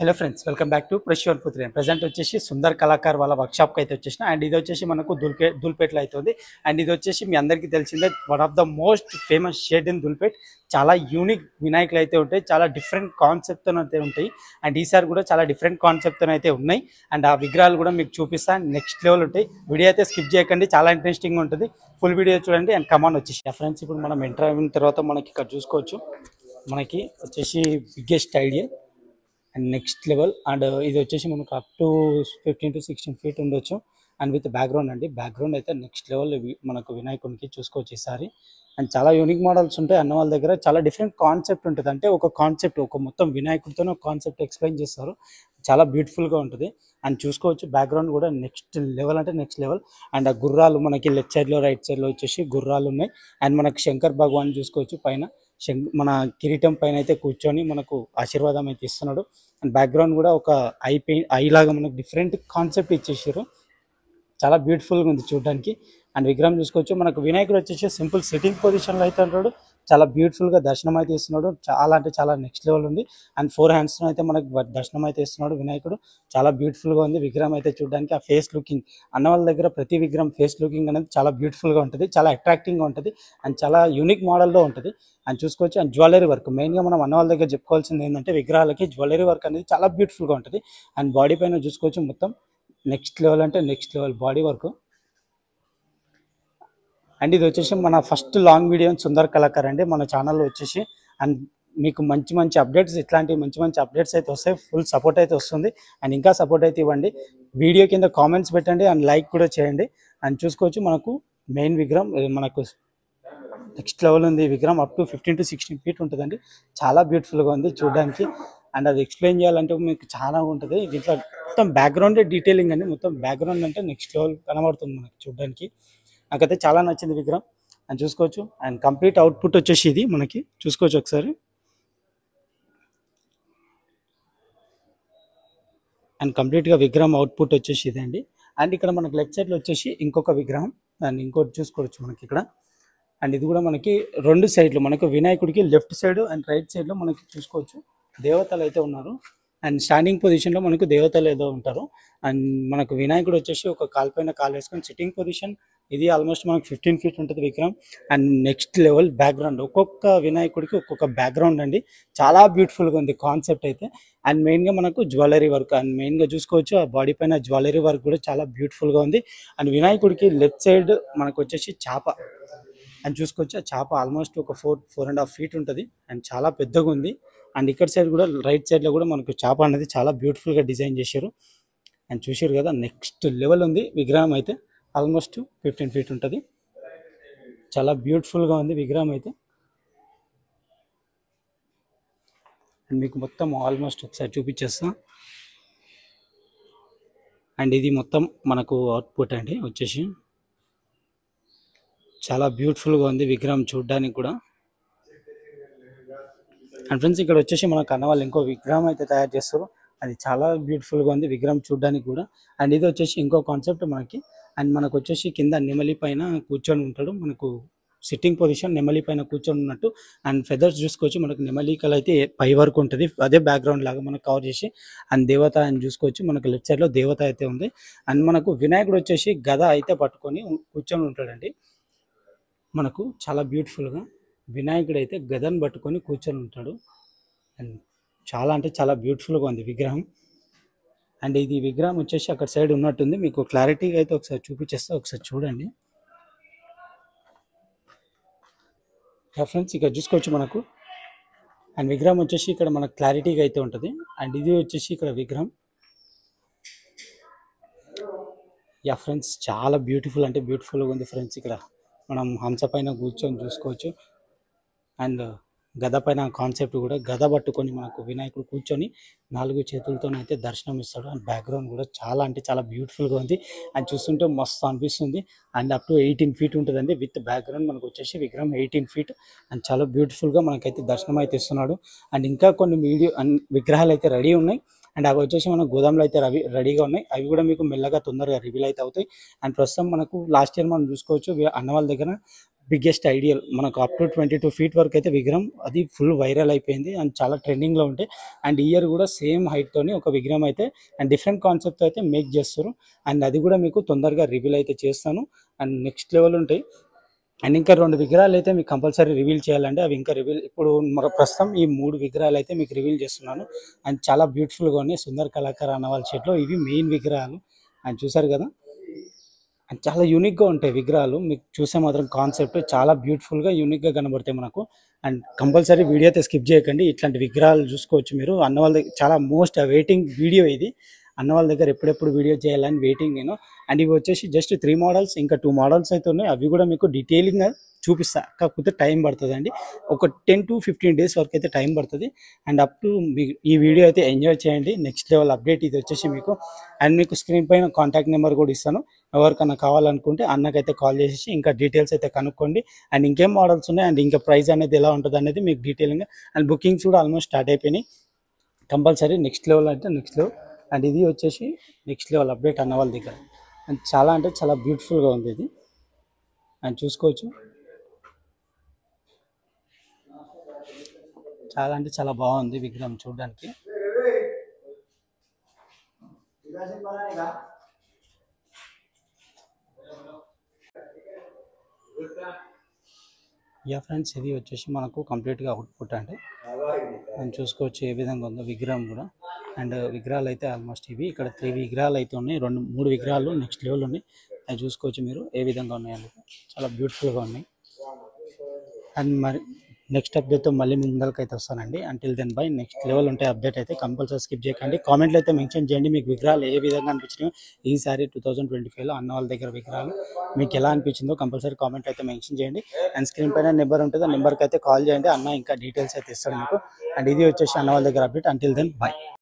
Hello friends, welcome back to ప్రెష్యూర్ పుత్రి. Present వచ్చేసి సుందర్ కళాకార్ వాళ్ళ వర్క్షాప్కి అయితే వచ్చేసిన. అండ్ ఇది వచ్చేసి మనకు దుల్పేట్లో అవుతుంది. అండ్ ఇది వచ్చేసి మీ అందరికీ తెలిసిందే, one of the most famous shed in Dhoolpet. చాలా యూనిక్ వినాయకులు అయితే ఉంటాయి, చాలా డిఫరెంట్ కాన్సెప్ట్తో అయితే ఉంటాయి. అండ్ ఈసారి కూడా చాలా డిఫరెంట్ కాన్సెప్ట్తో అయితే ఉన్నాయి. అండ్ ఆ విగ్రహాలు కూడా మీకు చూపిస్తాను, నెక్స్ట్ లెవెల్ ఉంటాయి. వీడియో అయితే స్కిప్ చేయకండి, చాలా ఇంట్రెస్టింగ్ ఉంటుంది. ఫుల్ వీడియో చూడండి. అండ్ కమాన్ వచ్చేసి ఫ్రెండ్స్, ఇప్పుడు మనం ఎంటర్ అయిన తర్వాత మనకి ఇక్కడ చూసుకోవచ్చు, మనకి వచ్చేసి biggest idea and next level. And ఇది వచ్చేసి మనకు అప్ టు 15 to 16 ఫీట్ ఉండొచ్చు. అండ్ విత్ బ్యాక్గ్రౌండ్ అండి, బ్యాక్గ్రౌండ్ అయితే నెక్స్ట్ లెవెల్ మనకు వినాయకునికి చూసుకోవచ్చు ఈసారి. అండ్ చాలా యూనిక్ మోడల్స్ ఉంటాయి అన్న వాళ్ళ దగ్గర. చాలా డిఫరెంట్ కాన్సెప్ట్ ఉంటుంది, అంటే ఒక కాన్సెప్ట్, ఒక మొత్తం వినాయకుడితోనే ఒక కాన్సెప్ట్ ఎక్స్ప్లెయిన్ చేస్తారు. చాలా బ్యూటిఫుల్గా ఉంటుంది. అండ్ చూసుకోవచ్చు బ్యాక్గ్రౌండ్ కూడా నెక్స్ట్ లెవెల్ అంటే నెక్స్ట్ లెవెల్. అండ్ ఆ గుర్రాలు మనకి లెఫ్ట్ సైడ్లో రైట్ సైడ్లో వచ్చేసి గుర్రాలు ఉన్నాయి. అండ్ మనకు శంకర్ భగవాన్ చూసుకోవచ్చు పైన, మన కిరీటం పైన అయితే కూర్చొని మనకు ఆశీర్వాదం అయితే ఇస్తున్నాడు. అండ్ బ్యాక్గ్రౌండ్ కూడా ఒక ఐ లాగా మనకు డిఫరెంట్ కాన్సెప్ట్ ఇచ్చేసారు. చాలా బ్యూటిఫుల్గా ఉంది చూడడానికి. అండ్ విగ్రహం చూసుకోవచ్చు, మనకు వినాయకుడు వచ్చేసి సింపుల్ సిట్టింగ్ పొజిషన్లో అయితే ఉంటాడు. చాలా బ్యూటిఫుల్గా దర్శనం అయితే ఇస్తున్నాడు. చాలా అంటే చాలా నెక్స్ట్ లెవెల్ ఉంది. అండ్ 4 హ్యాండ్స్తో అయితే మనకు దర్శనం అయితే ఇస్తున్నాడు వినాయకుడు. చాలా బ్యూటిఫుల్గా ఉంది విగ్రహం అయితే చూడడానికి. ఆ ఫేస్ లుకింగ్ అన్న వాళ్ళ దగ్గర ప్రతి విగ్రహం ఫేస్ లుకింగ్ అనేది చాలా బ్యూటిఫుల్గా ఉంటుంది, చాలా అట్రాక్టింగ్గా ఉంటుంది. అండ్ చాలా యూనిక్ మోడల్లో ఉంటుంది. అండ్ చూసుకోవచ్చు. అండ్ జ్యువెలరీ వర్క్ మెయిన్గా మనం అన్న వాళ్ళ దగ్గర చెప్పుకోవాల్సింది ఏంటంటే, విగ్రహాలకి జ్యువెలరీ వర్క్ అనేది చాలా బ్యూటిఫుల్గా ఉంటుంది. అండ్ బాడీ పైన చూసుకోవచ్చు, మొత్తం నెక్స్ట్ లెవెల్ అంటే next level body work. And ఇది వచ్చేసి మన first long video Sundar Kalakar అండి మన ఛానల్లో వచ్చేసి. అండ్ మీకు మంచి మంచి అప్డేట్స్, ఇట్లాంటి మంచి మంచి అప్డేట్స్ అయితే వస్తాయి. ఫుల్ సపోర్ట్ అయితే వస్తుంది. అండ్ ఇంకా సపోర్ట్ అయితే ఇవ్వండి. వీడియో కింద కామెంట్స్ పెట్టండి అండ్ లైక్ కూడా చేయండి. అండ్ చూసుకోవచ్చు, మనకు మెయిన్ విగ్రహం మనకు నెక్స్ట్ లెవెల్ ఉంది. విగ్రహం అప్ టు 15 to 16 ఫీట్ ఉంటుందండి. చాలా బ్యూటిఫుల్గా ఉంది చూడడానికి. అండ్ అది ఎక్స్ప్లెయిన్ చేయాలంటే మీకు చాలా ఉంటుంది. దీంట్లో మొత్తం బ్యాక్గ్రౌండే డీటెయిలింగ్ అండి. మొత్తం బ్యాక్గ్రౌండ్ అంటే నెక్స్ట్ లెవెల్ కనబడుతుంది మనకి చూడడానికి. నాకైతే చాలా నచ్చింది విగ్రహం. అండ్ చూసుకోవచ్చు. అండ్ కంప్లీట్ అవుట్పుట్ వచ్చేసి ఇది మనకి చూసుకోవచ్చు ఒకసారి. అండ్ కంప్లీట్గా విగ్రహం అవుట్పుట్ వచ్చేసి ఇదండి. అండ్ ఇక్కడ మనకి లెఫ్ట్ సైడ్లో వచ్చేసి ఇంకొక విగ్రహం, అండ్ ఇంకోటి చూసుకోవచ్చు మనకి ఇక్కడ. అండ్ ఇది కూడా మనకి 2 సైడ్లు మనకు వినాయకుడికి లెఫ్ట్ సైడ్ అండ్ రైట్ సైడ్లో మనకి చూసుకోవచ్చు దేవతలు అయితే ఉన్నారు. అండ్ స్టాండింగ్ పొజిషన్లో మనకు దేవతలు ఏదో ఉంటారు. అండ్ మనకు వినాయకుడు వచ్చేసి ఒక కాలు పైన కాలు వేసుకొని సిట్టింగ్ పొజిషన్. ఇది ఆల్మోస్ట్ మనకు 15 ఫీట్ ఉంటుంది విగ్రహం. అండ్ నెక్స్ట్ లెవెల్ బ్యాక్గ్రౌండ్, ఒక్కొక్క వినాయకుడికి ఒక్కొక్క బ్యాక్గ్రౌండ్ అండి. చాలా బ్యూటిఫుల్గా ఉంది కాన్సెప్ట్ అయితే. అండ్ మెయిన్గా మనకు జ్యువెలరీ వర్క్, అండ్ మెయిన్గా చూసుకోవచ్చు ఆ బాడీ పైన జ్యువెలరీ వర్క్ కూడా చాలా బ్యూటిఫుల్గా ఉంది. అండ్ వినాయకుడికి లెఫ్ట్ సైడ్ మనకు వచ్చేసి చాప అండ్ చూసుకోవచ్చు. ఆ చేప ఆల్మోస్ట్ ఒక 4.5 ఫీట్ ఉంటుంది. అండ్ చాలా పెద్దగా ఉంది. అండ్ ఇక్కడ సైడ్ కూడా రైట్ సైడ్లో కూడా మనకు చేప అనేది చాలా బ్యూటిఫుల్గా డిజైన్ చేశారు. అండ్ చూసారు కదా, నెక్స్ట్ లెవెల్ ఉంది విగ్రహం అయితే. ఆల్మోస్ట్ 15 ఫీట్ ఉంటుంది. చాలా బ్యూటిఫుల్గా ఉంది విగ్రహం అయితే. అండ్ మీకు మొత్తం ఆల్మోస్ట్ ఒకసారి చూపించేస్తా. అండ్ ఇది మొత్తం మనకు అవుట్పుట్ అండి వచ్చేసి. చాలా బ్యూటిఫుల్గా ఉంది విగ్రహం చూడడానికి కూడా. అండ్ ఫ్రెండ్స్, ఇక్కడ వచ్చేసి మనకు అన్న వాళ్ళు ఇంకో విగ్రహం అయితే తయారు చేస్తారు. అది చాలా బ్యూటిఫుల్గా ఉంది విగ్రహం చూడడానికి కూడా. అండ్ ఇది వచ్చేసి ఇంకో కాన్సెప్ట్ మనకి. అండ్ మనకు వచ్చేసి కింద నెమలి పైన కూర్చొని ఉంటాడు, మనకు సిట్టింగ్ పొజిషన్ నెమలి పైన కూర్చొని ఉన్నట్టు. అండ్ ఫెదర్స్ చూసుకోవచ్చు, మనకు నెమలికలు అయితే పై వరకు ఉంటుంది, అదే బ్యాక్గ్రౌండ్ లాగా మనకు కవర్ చేసి. అండ్ దేవత అని చూసుకోవచ్చు, మనకు లెఫ్ట్ సైడ్లో దేవత అయితే ఉంది. అండ్ మనకు వినాయకుడు వచ్చేసి గద అయితే పట్టుకొని కూర్చొని ఉంటాడండి. మనకు చాలా బ్యూటిఫుల్గా వినాయకుడు అయితే గదను పట్టుకొని కూర్చొని ఉంటాడు. అండ్ చాలా అంటే చాలా బ్యూటిఫుల్గా ఉంది విగ్రహం. అండ్ ఇది విగ్రహం వచ్చేసి అక్కడ సైడ్ ఉన్నట్టుంది, మీకు క్లారిటీగా అయితే ఒకసారి చూపించేస్తా, ఒకసారి చూడండి ఫ్రెండ్స్. ఇక్కడ చూసుకోవచ్చు మనకు. అండ్ విగ్రహం వచ్చేసి ఇక్కడ మనకు క్లారిటీగా అయితే ఉంటుంది. అండ్ ఇది వచ్చేసి ఇక్కడ విగ్రహం. ఫ్రెండ్స్, చాలా బ్యూటిఫుల్ అంటే బ్యూటిఫుల్గా ఉంది ఫ్రెండ్స్. ఇక్కడ మనం హంస పైన కూర్చొని చూసుకోవచ్చు. అండ్ గద పైన కాన్సెప్ట్ కూడా, గద పట్టుకొని మనకు వినాయకుడు కూర్చొని 4 చేతులతోనైతే దర్శనం ఇస్తాడు. అండ్ బ్యాక్గ్రౌండ్ కూడా చాలా అంటే చాలా బ్యూటిఫుల్గా ఉంది. అండ్ చూస్తుంటే మస్తు అనిపిస్తుంది. అండ్ అప్ టు 18 ఫీట్ ఉంటుందండి విత్ బ్యాక్గ్రౌండ్. మనకు వచ్చేసి విగ్రహం 18 ఫీట్. అండ్ చాలా బ్యూటిఫుల్గా మనకైతే దర్శనం అయితే ఇస్తున్నాడు. అండ్ ఇంకా కొన్ని విగ్రహాలు అయితే రెడీ ఉన్నాయి. అండ్ అవి వచ్చేసి మన గోదాంలో అయితే రెడీగా ఉన్నాయి. అవి కూడా మీకు మెల్లగా తొందరగా రివీల్ అయితే అవుతాయి. అండ్ ప్రస్తుతం మనకు లాస్ట్ ఇయర్ మనం చూసుకోవచ్చు అన్న వాళ్ళ దగ్గర బిగ్గెస్ట్ ఐడియల్ మనకు అప్ టు 22 ఫీట్ వరకు అయితే విగ్రహం అది ఫుల్ వైరల్ అయిపోయింది అండ్ చాలా ట్రెండింగ్లో ఉంటాయి. అండ్ ఇయర్ కూడా సేమ్ హైట్తోని ఒక విగ్రహం అయితే అండ్ డిఫరెంట్ కాన్సెప్ట్ అయితే మేక్ చేస్తారు. అండ్ అది కూడా మీకు తొందరగా రివీల్ అయితే చేస్తాను. అండ్ నెక్స్ట్ లెవెల్ ఉంటాయి. అండ్ ఇంకా 2 విగ్రహాలు అయితే మీకు కంపల్సరీ రివీల్ చేయాలంటే అవి ఇంకా రివీల్ ఇప్పుడు ప్రస్తుతం ఈ 3 విగ్రహాలు అయితే మీకు రివీల్ చేస్తున్నాను. అండ్ చాలా బ్యూటిఫుల్గా ఉన్నాయి. సుందర్ కళాకార్ అన్న వాళ్ళ షెట్లో ఇవి మెయిన్ విగ్రహాలు. అండ్ చూసారు కదా, అండ్ చాలా యూనిక్గా ఉంటాయి విగ్రహాలు. మీకు చూసే మాత్రం కాన్సెప్ట్ చాలా బ్యూటిఫుల్గా యూనిక్గా కనబడతాయి మనకు. అండ్ కంపల్సరీ వీడియో అయితే స్కిప్ చేయకండి. ఇట్లాంటి విగ్రహాలు చూసుకోవచ్చు మీరు. అన్న వాళ్ళ చాలా మోస్ట్ వెయిటింగ్ వీడియో ఇది. అన్న వాళ్ళ దగ్గర ఎప్పుడెప్పుడు వీడియో చేయాలని వెయిటింగ్ నేను. అండ్ ఇవి వచ్చేసి జస్ట్ 3 మోడల్స్, ఇంకా 2 మోడల్స్ అయితే ఉన్నాయి. అవి కూడా మీకు డీటెయిలింగ్గా చూపిస్తా. కాకపోతే టైం పడుతుంది అండి, ఒక 10 to 15 డేస్ వరకు అయితే టైం పడుతుంది. అండ్ అప్ టు ఈ వీడియో అయితే ఎంజాయ్ చేయండి. నెక్స్ట్ లెవెల్ అప్డేట్ ఇది వచ్చేసి మీకు. అండ్ మీకు స్క్రీన్ పైన కాంటాక్ట్ నెంబర్ కూడా ఇస్తాను. ఎవరికన్నా కావాలనుకుంటే అన్నకైతే కాల్ చేసేసి ఇంకా డీటెయిల్స్ అయితే కనుక్కోండి. అండ్ ఇంకేం మోడల్స్ ఉన్నాయి అండ్ ఇంకా ప్రైస్ అనేది ఎలా ఉంటుంది అనేది మీకు డీటెయిలింగ్గా. అండ్ బుకింగ్స్ కూడా ఆల్మోస్ట్ స్టార్ట్ అయిపోయినాయి. కంపల్సరీ నెక్స్ట్ లెవెల్ అంటే నెక్స్ట్ లెవెల్. అండ్ ఇది వచ్చేసి నెక్స్ట్ లెవెల్ అప్డేట్ అన్న వాళ్ళ దగ్గర. అండ్ చాలా అంటే చాలా బ్యూటిఫుల్గా ఉంది ఇది. అండ్ చూసుకోవచ్చు, చాలా అంటే చాలా బాగుంది విగ్రహం చూడడానికి. యా ఫ్రెండ్స్, ఇది వచ్చేసి మనకు కంప్లీట్గా అవుట్పుట్ అండి. మనం చూసుకోవచ్చు ఏ విధంగా ఉందో విగ్రహం కూడా. అండ్ విగ్రహాలు అయితే ఆల్మోస్ట్ ఇవి ఇక్కడ 3 విగ్రహాలు అయితే ఉన్నాయి. 3 విగ్రహాలు నెక్స్ట్ లెవెల్ ఉన్నాయి. అవి చూసుకోవచ్చు మీరు ఏ విధంగా ఉన్నాయండి. చాలా బ్యూటిఫుల్గా ఉన్నాయి. అండ్ మరి నెక్స్ట్ అప్డేట్తో మళ్ళీ ముందరికి అయితే వస్తానండి. Until then bye. Next level ఉంటే అప్డేట్ అయితే కంపల్సరీ స్కిప్ చేయకండి. కామెంట్లో అయితే మెన్షన్ చేయండి మీకు విగ్రహాలు ఏ విధంగా అనిపించినాయో. ఈసారి 2025లో అన్న వాళ్ళ దగ్గర విగ్రహాలు మీకు ఎలా అనిపించిందో కంపల్సరీ కామెంట్ అయితే మెన్షన్ చేయండి. అండ్ స్క్రీన్ పైన నెంబర్ ఉంటుంది, ఆ నెంబర్కి అయితే కాల్ చేయండి. అన్న ఇంకా డీటెయిల్స్ అయితే ఇస్తాడు మీకు. అండ్ ఇది వచ్చేసి అన్న వాళ్ళ దగ్గర అప్డేట్. Until then by.